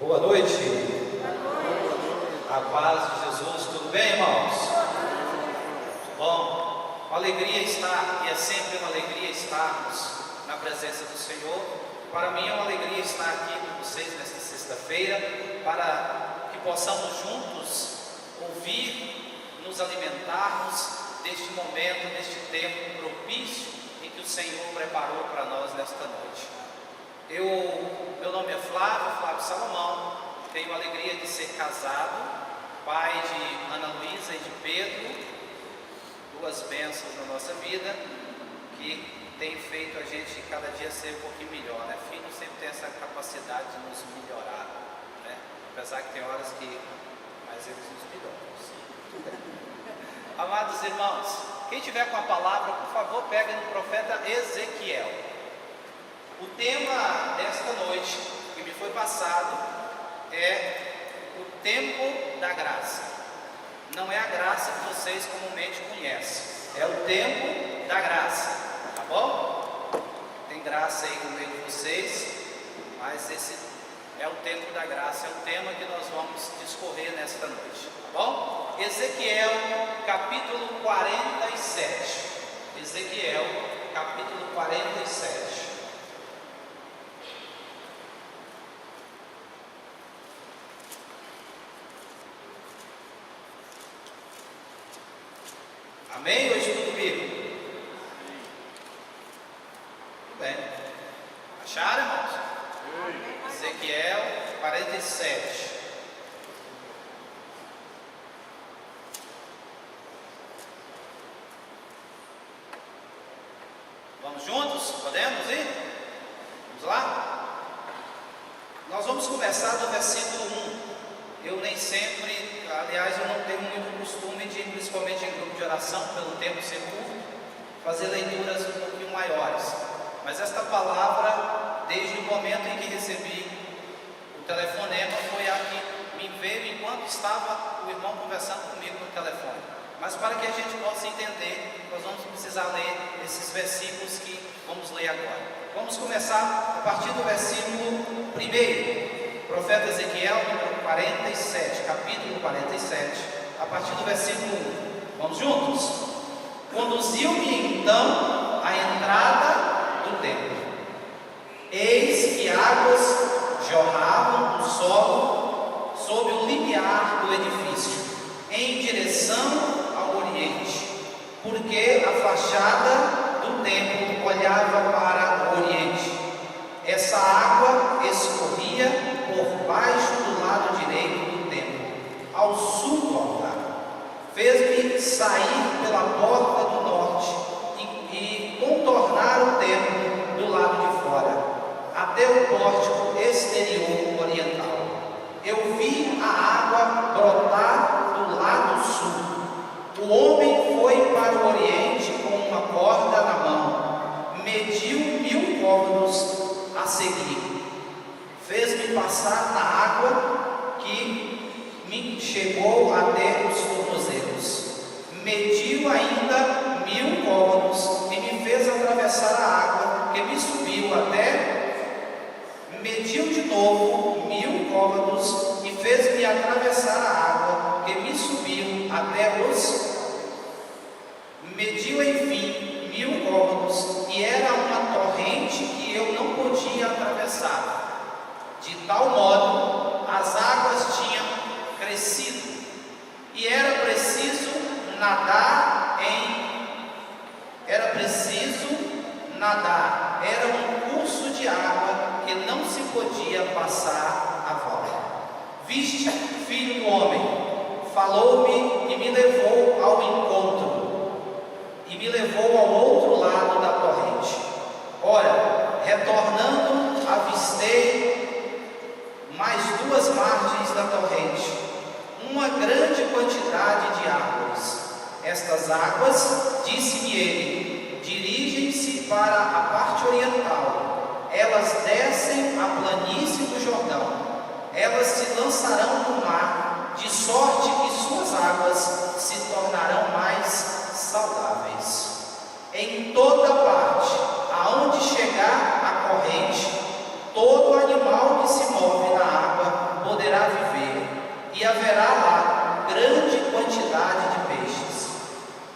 Boa noite. A paz de Jesus, tudo bem, irmãos? Bom, uma alegria estar, e é sempre uma alegria estarmos na presença do Senhor. Para mim é uma alegria estar aqui com vocês nesta sexta-feira, para que possamos juntos ouvir, nos alimentarmos deste momento, deste tempo propício em que o Senhor preparou para nós nesta noite. Meu nome é Flávio Salomão, tenho a alegria de ser casado, pai de Ana Luísa e de Pedro, duas bênçãos na nossa vida, que tem feito a gente cada dia ser um pouquinho melhor, né? Filho sempre tem essa capacidade de nos melhorar, né? Apesar que tem horas que, mas eles nos melhoram. Amados irmãos, quem tiver com a palavra, por favor, pega no profeta Ezequiel. O tema desta noite, que me foi passado, é o tempo da graça. Não é a graça que vocês comumente conhecem, é o tempo da graça, tá bom? Tem graça aí no meio de vocês, mas esse é o tempo da graça, é o tema que nós vamos discorrer nesta noite, tá bom? Ezequiel, capítulo 47. Ezequiel, capítulo 47. Amém? Hoje tudo comigo? Tudo bem. Acharam, irmãos? Ezequiel 47. Vamos juntos? Podemos ir? Vamos lá? Nós vamos começar do versículo 1. Eu nem sempre, aliás, eu não tenho muito costume de, principalmente em grupo de oração, pelo tempo ser curto, fazer leituras um pouquinho maiores. Mas esta palavra, desde o momento em que recebi o telefonema, foi a que me veio enquanto estava o irmão conversando comigo no telefone. Mas para que a gente possa entender, nós vamos precisar ler esses versículos que vamos ler agora. Vamos começar a partir do versículo 1. Profeta Ezequiel, número 47, capítulo 47, a partir do versículo 1. Vamos juntos? Conduziu-me então à entrada do templo. Eis que águas jorravam do solo sob o limiar do edifício, em direção ao oriente, porque a fachada do templo olhava para o oriente. Essa água escorria por baixo do lado direito do templo, ao sul do altar. Fez-me sair pela porta do norte e contornar o templo do lado de fora, até o pórtico exterior oriental. Eu vi a água brotar do lado sul. O homem foi para o oriente com uma corda na mão, mediu 1000 côvados a seguir. Fez-me passar na água que me chegou até os tornozelos. Mediu ainda 1000 côvados e me fez atravessar a água que me subiu até. Mediu de novo 1000 côvados e fez-me atravessar a água que me subiu até os. Mediu enfim 1000 côvados e era uma torrente que eu não podia atravessar. De tal modo, as águas tinham crescido, e era preciso nadar, era um curso de água que não se podia passar a volta. Viste, filho do homem, falou-me e me levou ao encontro, e me levou ao outro lado da torrente. Ora, retornando, avistei mais 2 margens da torrente, uma grande quantidade de árvores. Estas águas, disse-me ele, dirigem-se para a parte oriental. Elas descem a planície do Jordão. Elas se lançarão no mar, de sorte que suas águas se tornarão mais saudáveis. Em toda parte, aonde chegar a corrente, todo animal que se move na água poderá viver, e haverá lá grande quantidade de peixes.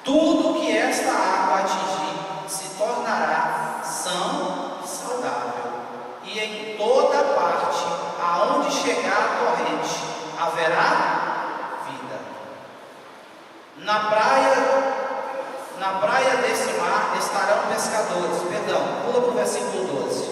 Tudo que esta água atingir se tornará são e saudável, e em toda parte aonde chegar a torrente haverá vida. Na praia desse mar estarão pescadores. Pula para o versículo 12.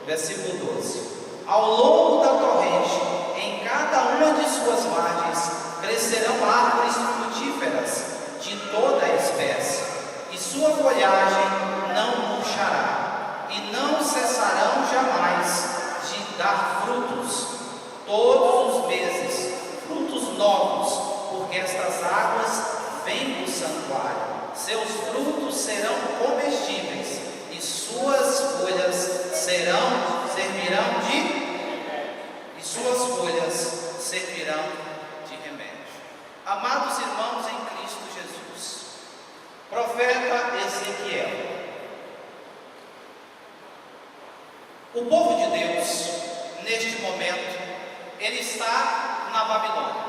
Versículo 12. Ao longo da torrente, em cada uma de suas margens, crescerão árvores frutíferas de toda a espécie, e sua folhagem não murchará, e não cessarão jamais de dar frutos, todos os meses, frutos novos, porque estas águas vêm do santuário. Seus frutos serão comestíveis, e suas folhas servirão de remédio. Amados irmãos em Cristo Jesus, profeta Ezequiel. O povo de Deus, neste momento, ele está na Babilônia.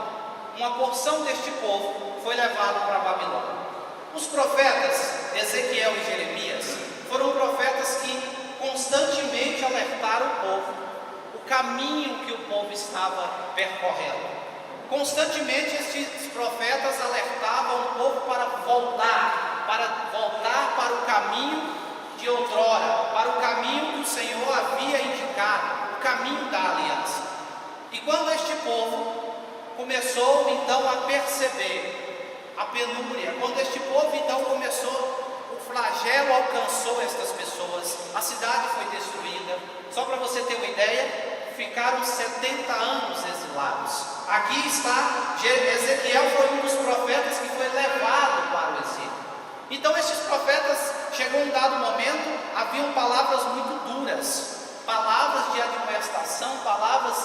Uma porção deste povo foi levado para a Babilônia. Os profetas Ezequiel e Jeremias foram profetas que constantemente alertaram o povo, o caminho que o povo estava percorrendo. Constantemente estes profetas alertavam o povo para voltar para o caminho de outrora, para o caminho que o Senhor havia indicado, o caminho da aliança. E quando este povo começou então a perceber a penúria, quando este povo então começou, o flagelo alcançou estas pessoas, a cidade foi destruída. Só para você ter uma ideia, ficaram 70 anos exilados. Aqui está, Ezequiel foi um dos profetas que foi levado para o exílio. Então estes profetas, chegou um dado momento, haviam palavras muito duras, palavras de admoestação, palavras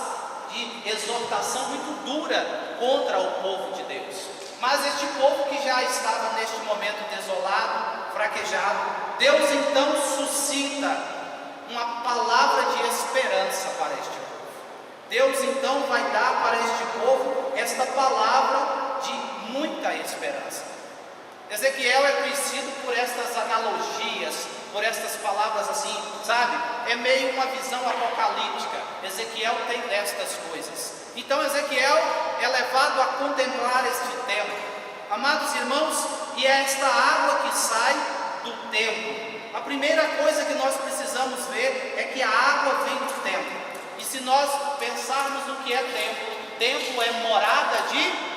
de exortação muito dura contra o povo de Deus. Mas este povo que já estava neste momento desolado, fraquejado, Deus então suscita uma palavra de esperança para este povo. Deus então vai dar para este povo esta palavra de muita esperança. Ezequiel é conhecido por estas analogias, por estas palavras assim, sabe? É meio uma visão apocalíptica. Ezequiel tem destas coisas. Então Ezequiel é levado a contemplar este templo. Amados irmãos, e é esta água que sai do templo. A primeira coisa que nós precisamos ver é que a água vem do templo. E se nós pensarmos no que é templo, templo é morada de...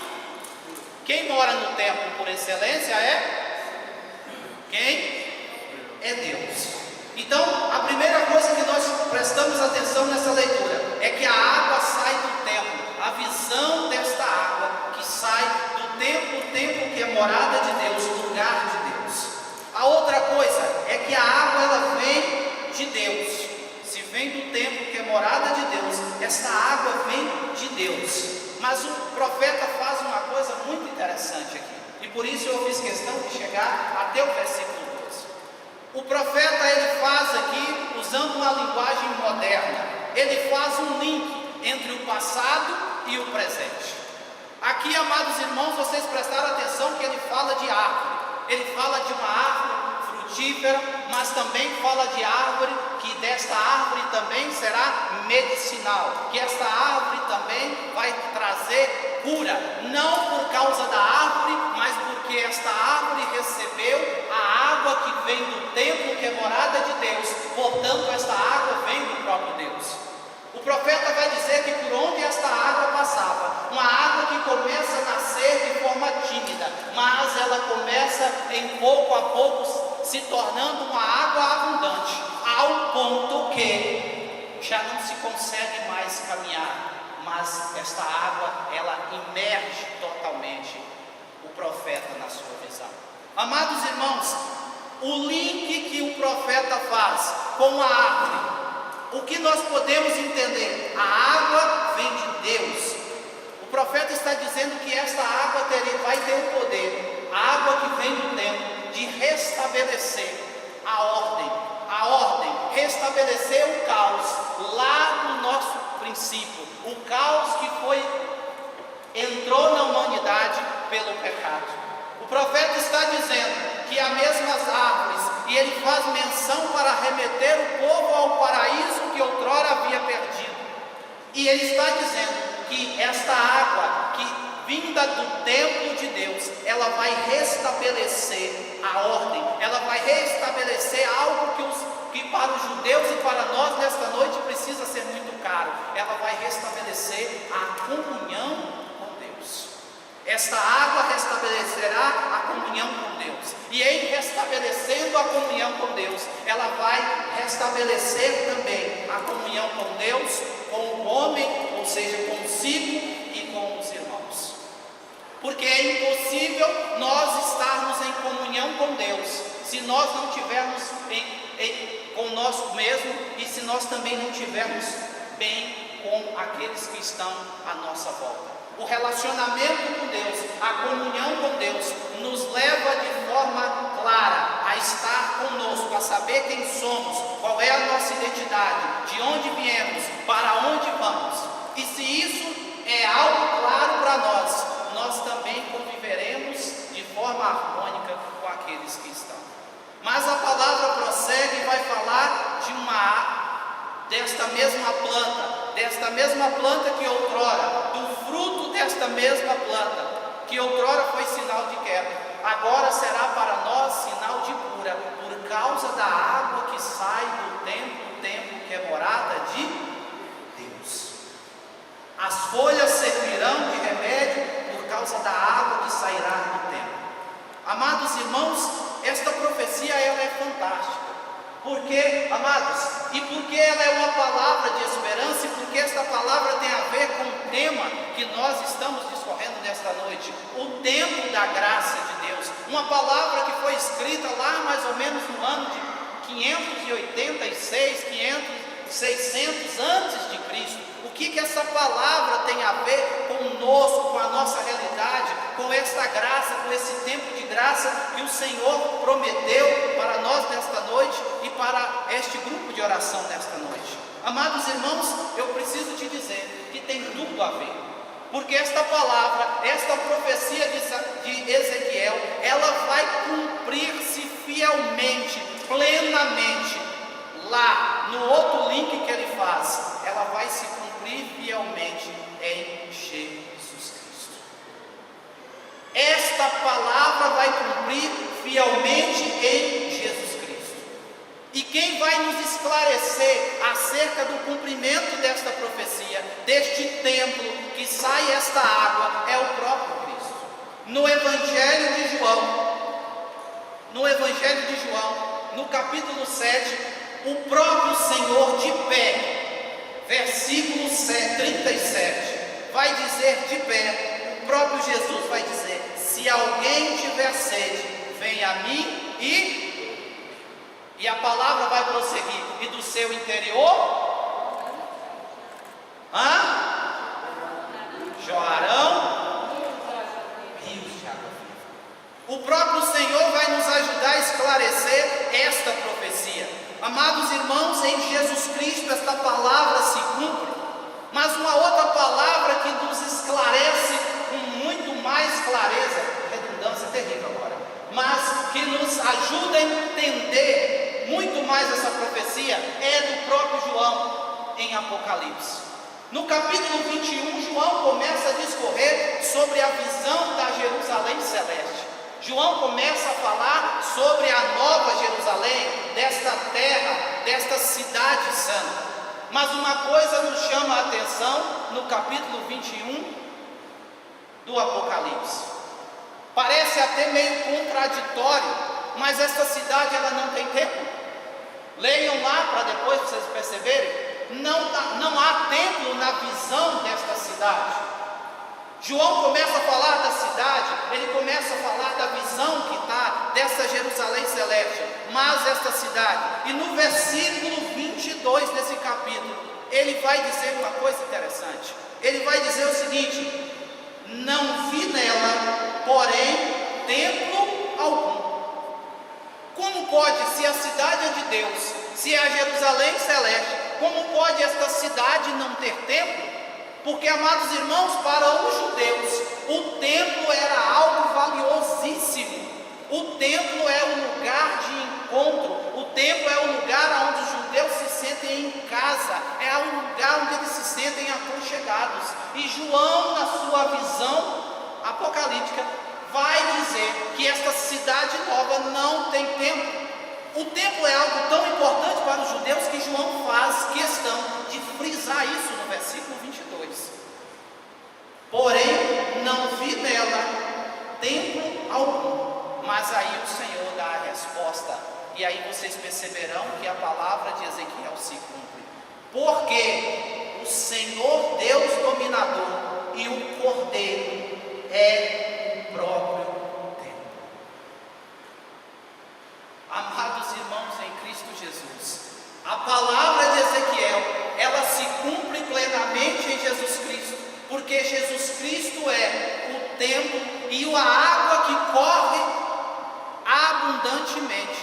Quem mora no templo por excelência é? Quem? É Deus. Então, a primeira coisa que nós prestamos atenção nessa leitura é que a água sai do templo. A visão desta água que sai do templo, o templo que é morada de Deus, o lugar de Deus. A outra coisa é que a água ela vem de Deus. Se vem do templo que é morada de Deus, essa água vem de Deus. Mas o profeta faz uma coisa muito interessante aqui, e por isso eu fiz questão de chegar até o versículo 12. O profeta ele faz aqui, usando uma linguagem moderna, ele faz um link entre o passado e o presente. Aqui, amados irmãos, vocês prestaram atenção que ele fala de árvore, ele fala de uma árvore frutífera, mas também fala de árvore, que desta árvore também será medicinal, que esta árvore também vai trazer cura, não por causa da árvore, mas porque esta árvore recebeu a água que vem do templo, que é morada de Deus, portanto esta água vem do próprio Deus. O profeta vai dizer que por onde esta água passava, uma água que começa a nascer de forma tímida, mas ela começa em pouco a pouco se tornando uma água abundante, ao ponto que já não se consegue mais caminhar, mas esta água ela imerge totalmente o profeta na sua visão. Amados irmãos, o link que o profeta faz com a árvore, o que nós podemos entender? A água vem de Deus. O profeta está dizendo que esta água vai ter o poder, a água que vem do templo, de restabelecer a ordem, restabelecer o caos lá no nosso princípio, o caos que foi dizendo que as mesmas árvores, e ele faz menção para remeter o povo ao paraíso que outrora havia perdido. E ele está dizendo que esta água que vinda do templo de Deus, ela vai restabelecer a ordem, ela vai restabelecer algo que para os judeus e para nós nesta noite precisa ser muito caro. Ela vai restabelecer a comunhão com Deus. Esta água restabelecerá a comunhão com Deus, e em restabelecendo a comunhão com Deus, ela vai restabelecer também a comunhão com Deus, com o homem, ou seja, consigo e com os irmãos. Porque é impossível nós estarmos em comunhão com Deus se nós não tivermos conosco mesmo, e se nós também não tivermos bem com aqueles que estão à nossa volta. O relacionamento com Deus, a comunhão com Deus, nos leva de forma clara a estar conosco, a saber quem somos, qual é a nossa identidade, de onde viemos, para onde vamos. E se isso é algo claro para nós, nós também conviveremos de forma harmônica com aqueles que estão. Mas a palavra prossegue e vai falar desta mesma planta que outrora, do fruto desta mesma planta, que outrora foi sinal de queda, agora será para nós sinal de cura, por causa da água que sai do templo que é morada de Deus. As folhas servirão de remédio por causa da água que sairá do templo. Amados irmãos, esta profecia ela é fantástica. Porque, amados, e porque ela é uma palavra de esperança, e porque esta palavra tem a ver com o tema que nós estamos discorrendo nesta noite, o tempo da graça de Deus. Uma palavra que foi escrita lá mais ou menos no ano de 586, 600 antes de Cristo. O que essa palavra tem a ver conosco, com a nossa realidade, com esta graça, com esse tempo de graça que o Senhor prometeu para nós nesta noite e para este grupo de oração nesta noite? Amados irmãos, eu preciso te dizer que tem tudo a ver, porque esta palavra, esta profecia de Ezequiel, ela vai cumprir-se fielmente, plenamente, lá no outro link que ele faz, ela vai se cumprir fielmente em Jesus Cristo. Esta palavra vai cumprir fielmente em Jesus Cristo. E quem vai nos esclarecer acerca do cumprimento desta profecia, deste templo que sai esta água, é o próprio Cristo. No Evangelho de João, no capítulo 7, o próprio Senhor de pé, versículo 37, vai dizer de pé, o próprio Jesus vai dizer: se alguém tiver sede, venha a mim e a palavra vai prosseguir, e do seu interior jorrarão rios de água viva. O próprio Senhor vai nos ajudar a esclarecer esta profecia. Amados irmãos, em Jesus Cristo esta palavra se cumpre, mas uma outra palavra que nos esclarece com muito mais clareza, redundância terrível agora, mas que nos ajuda a entender muito mais essa profecia, é do próprio João em Apocalipse. No capítulo 21, João começa a discorrer sobre a visão da Jerusalém celeste. João começa a falar sobre a nova Jerusalém, desta terra, desta cidade santa. Mas uma coisa nos chama a atenção no capítulo 21 do Apocalipse. Parece até meio contraditório, mas esta cidade ela não tem templo. Leiam lá para depois vocês perceberem. Não há templo na visão desta cidade. João começa a falar da cidade, ele começa a falar da visão que está dessa Jerusalém celeste, mas esta cidade, e no versículo 22 desse capítulo, ele vai dizer uma coisa interessante. Ele vai dizer o seguinte: não vi nela, porém, templo algum. Como pode, se a cidade é de Deus, se é a Jerusalém celeste, como pode esta cidade não ter templo? Porque, amados irmãos, para os judeus, o templo era algo valiosíssimo. O templo é o lugar de encontro, o templo é o lugar onde os judeus se sentem em casa, é o lugar onde eles se sentem aconchegados. E João, na sua visão apocalíptica, vai dizer que esta cidade nova não tem templo. O templo é algo tão importante para os judeus que João faz questão de frisar isso no versículo 22. Porém, não vi nela templo algum. Mas aí o Senhor dá a resposta, e aí vocês perceberão que a palavra de Ezequiel se cumpre. Porque o Senhor Deus dominador e o Cordeiro é o próprio templo. Amados irmãos em Cristo Jesus, a palavra de Ezequiel, ela se cumpre plenamente em Jesus Cristo, porque Jesus Cristo é o templo e a água que corre abundantemente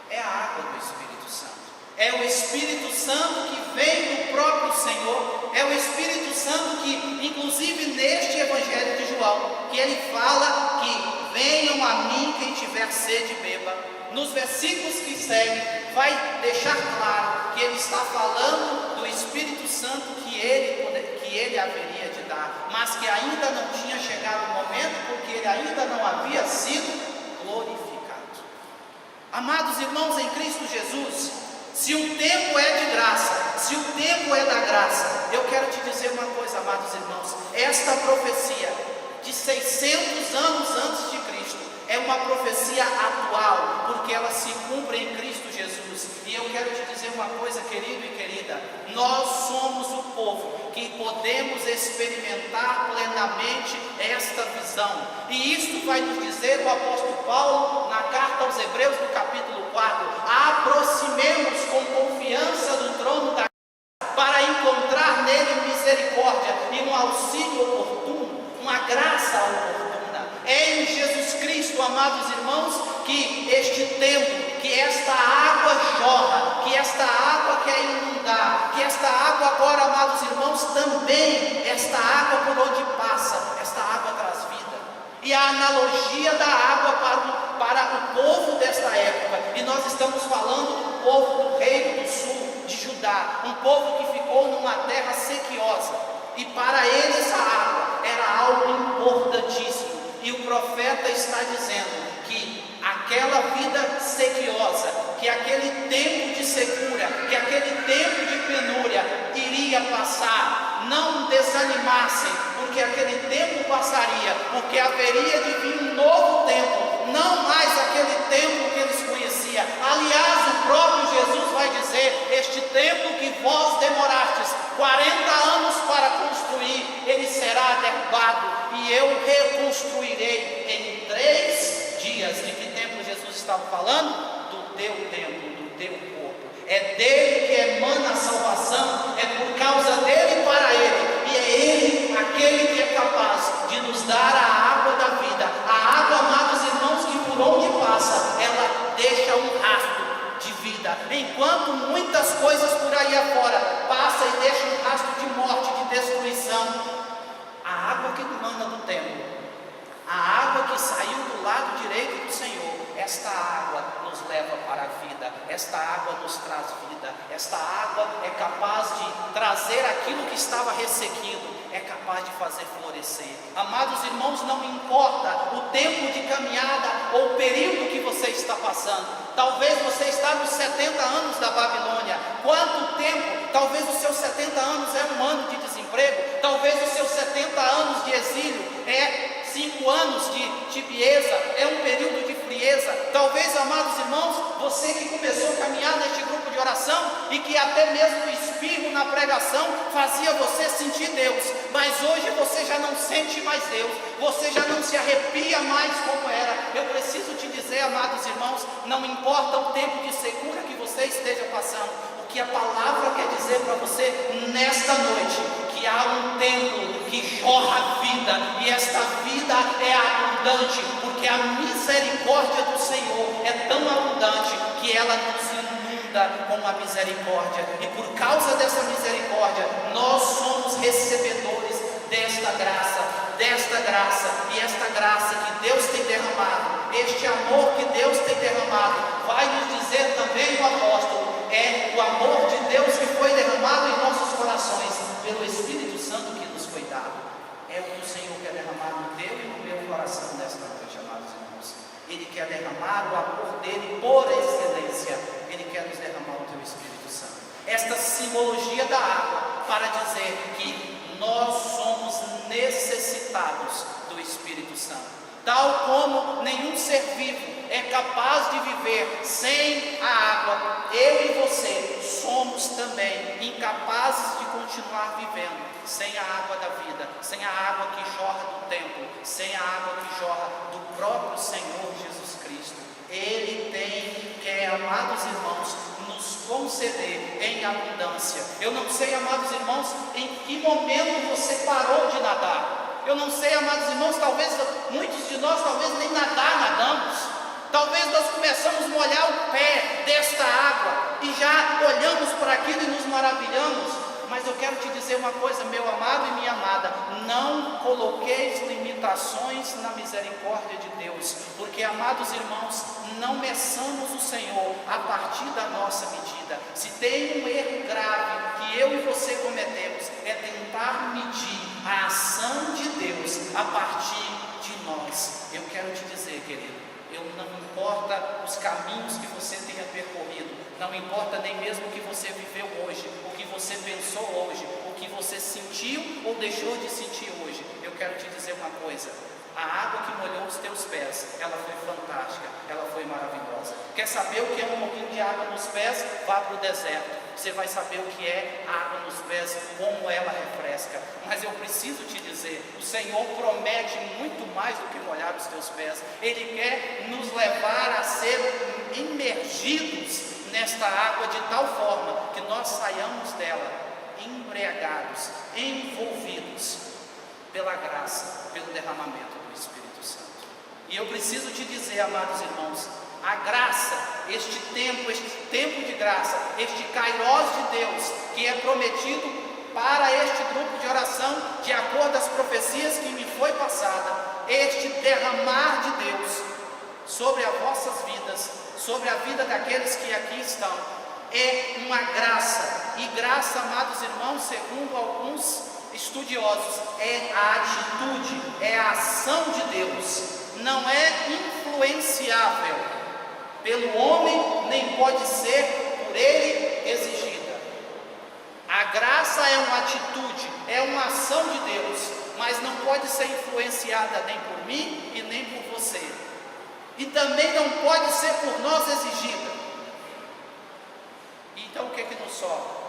é a água do Espírito Santo. É o Espírito Santo que vem do próprio Senhor, é o Espírito Santo que, inclusive neste Evangelho de João, que ele fala que venham a mim quem tiver sede beba. Nos versículos que seguem, vai deixar claro que ele está falando do Espírito Santo que ele haveria de dar, mas que ainda não tinha chegado o momento, porque ele ainda não havia sido glorificado. Amados irmãos em Cristo Jesus, se o tempo é de graça, se o tempo é da graça, eu quero te dizer uma coisa, amados irmãos, esta profecia de 600 anos antes de Cristo é uma profecia atual, porque ela se cumpre em Cristo Jesus. E eu quero te dizer uma coisa, querido e querida, nós somos o povo que podemos experimentar plenamente esta visão, e isto vai nos dizer o apóstolo Paulo na carta aos Hebreus, no capítulo 4, aproximemos com confiança do trono da graça, para encontrar nele misericórdia e um auxílio oportuno, uma graça oportuna. É em Jesus Cristo, amados irmãos, que este templo, que esta água jorra, que esta água quer inundar, que esta água agora, amados irmãos, também, esta água por onde passa, esta água traz vida. E a analogia da água para o povo desta época, e nós estamos falando do povo do reino do sul, de Judá, um povo que ficou numa terra sequiosa, e para eles a água era algo importantíssimo. E o profeta está dizendo que aquela vida sequiosa, que aquele tempo de secura, que aquele tempo de penúria iria passar. Não desanimassem, porque aquele tempo passaria, porque haveria de vir um novo tempo, não mais aquele tempo que eles conheciam. Aliás, o próprio Jesus vai dizer: este templo que vós demorastes 40 anos para construir, ele será derrubado e eu reconstruirei em 3 dias. De que templo Jesus estava falando? Do teu templo, do teu corpo. É dele que emana a salvação, é por causa dele e para ele, e é ele aquele que é capaz de nos dar a água da vida. A água, amados irmãos, que por onde passa, ela deixa um rastro de vida, enquanto muitas coisas por aí afora passam e deixam um rastro de morte, de destruição. A água que emana do templo, a água que saiu do lado direito do Senhor, esta água nos leva para a vida, esta água nos traz vida, esta água é capaz de trazer aquilo que estava ressequido, é capaz de fazer florescer. Amados irmãos, não importa o tempo de caminhada ou o período que você está passando. Talvez você está nos 70 anos da Babilônia. Quanto tempo? Talvez os seus 70 anos é um ano de desemprego, talvez os seus 70 anos de exílio é 5 anos de tibieza, é um período de frieza. Talvez, amados irmãos, você que começou a caminhar neste grupo de oração e que até mesmo o espirro na pregação fazia você sentir Deus, mas hoje você já não sente mais Deus, você já não se arrepia mais como era. Eu preciso te dizer, amados irmãos, não importa o tempo de secura que você esteja passando, o que a palavra quer dizer para você nesta noite, que há um templo que jorra vida, e esta vida é abundante, porque a misericórdia do Senhor é tão abundante que ela nos inunda com a misericórdia, e por causa dessa misericórdia nós somos recebedores desta graça, desta graça, e esta graça que Deus tem derramado, este amor que Deus tem derramado, vai nos dizer também o apóstolo, é o amor de Deus que foi derramado em nossos corações, pelo Espírito Santo que nos foi dado. É o que o Senhor quer derramar no teu e no meu coração nesta noite, amados irmãos. Ele quer derramar o amor dele por excelência. Ele quer nos derramar o teu Espírito Santo. Esta simbologia da água para dizer que nós somos necessitados do Espírito Santo. Tal como nenhum ser vivo é capaz de viver sem a água, eu e você somos também incapazes de continuar vivendo sem a água da vida, sem a água que jorra do templo, sem a água que jorra do próprio Senhor Jesus Cristo. Ele quer, amados irmãos, nos conceder em abundância. Eu não sei, amados irmãos, em que momento você parou de nadar. Eu não sei, amados irmãos, talvez muitos de nós nem nadamos. Talvez nós começamos a molhar o pé desta água e já olhamos para aquilo e nos maravilhamos. Mas eu quero te dizer uma coisa, meu amado e minha amada, não coloqueis limitações na misericórdia de Deus, porque, amados irmãos, não meçamos o Senhor a partir da nossa medida. Se tem um erro grave que eu e você cometemos, é tentar medir a ação de Deus a partir de nós. Eu quero te dizer, querido, não importa os caminhos que você tenha percorrido, não importa nem mesmo o que você viveu hoje, o que você pensou hoje, o que você sentiu ou deixou de sentir hoje, eu quero te dizer uma coisa: a água que molhou os teus pés, ela foi fantástica, ela foi maravilhosa. Quer saber o que é um pouquinho de água nos pés? Vá para o deserto, você vai saber o que é água nos pés, como ela refresca. Mas eu preciso te dizer, o Senhor promete muito mais do que molhar os teus pés. Ele quer nos levar a ser imergidos nesta água de tal forma que nós saiamos dela embriagados, envolvidos pela graça, pelo derramamento do Espírito Santo. E eu preciso te dizer, amados irmãos, a graça, este tempo de graça, este kairós de Deus, que é prometido para este grupo de oração, de acordo às profecias que me foi passada, este derramar de Deus sobre as vossas vidas, sobre a vida daqueles que aqui estão, é uma graça. E graça, amados irmãos, segundo alguns estudiosos, é a atitude, é a ação de Deus, não é influenciável pelo homem, nem pode ser por ele exigida. A graça é uma atitude, é uma ação de Deus, mas não pode ser influenciada nem por mim e nem por você, e também não pode ser por nós exigida. Então o que é que nos sobra?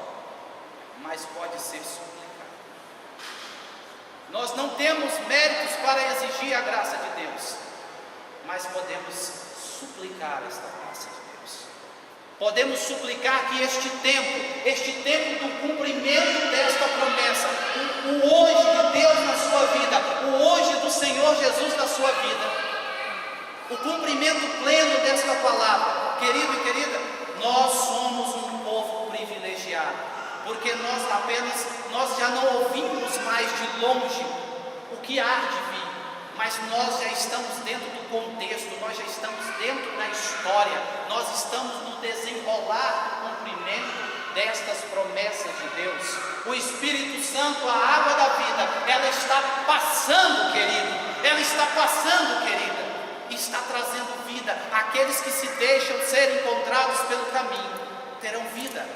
Mas pode ser suplicado. Nós não temos méritos para exigir a graça de Deus, mas podemos suplicar esta graça de Deus. Podemos suplicar que este tempo do cumprimento desta promessa, o hoje de Deus na sua vida, o hoje do Senhor Jesus na sua vida, o cumprimento pleno desta palavra, querido e querida, nós somos um povo privilegiado, porque nós já não ouvimos mais de longe o que há de vir, mas nós já estamos dentro do contexto, nós já estamos dentro da história, nós estamos no desenrolar cumprimento destas promessas de Deus. O Espírito Santo, a água da vida, ela está passando, querido, ela está passando, querida, está trazendo vida. Aqueles que se deixam ser encontrados pelo caminho terão vida,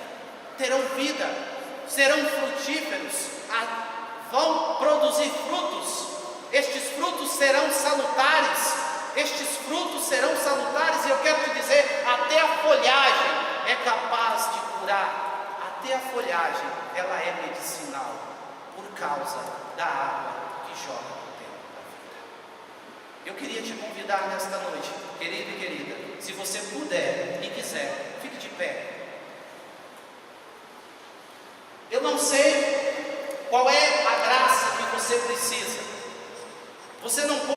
serão frutíferos, vão produzir frutos. Estes frutos serão salutares, e eu quero te dizer, até a folhagem é capaz de curar, até a folhagem, ela é medicinal, por causa da água que jorra do templo da vida. Eu queria te convidar nesta noite, querido e querida, se você puder e quiser, fique de pé. Eu não sei qual é a graça que você precisa. Você não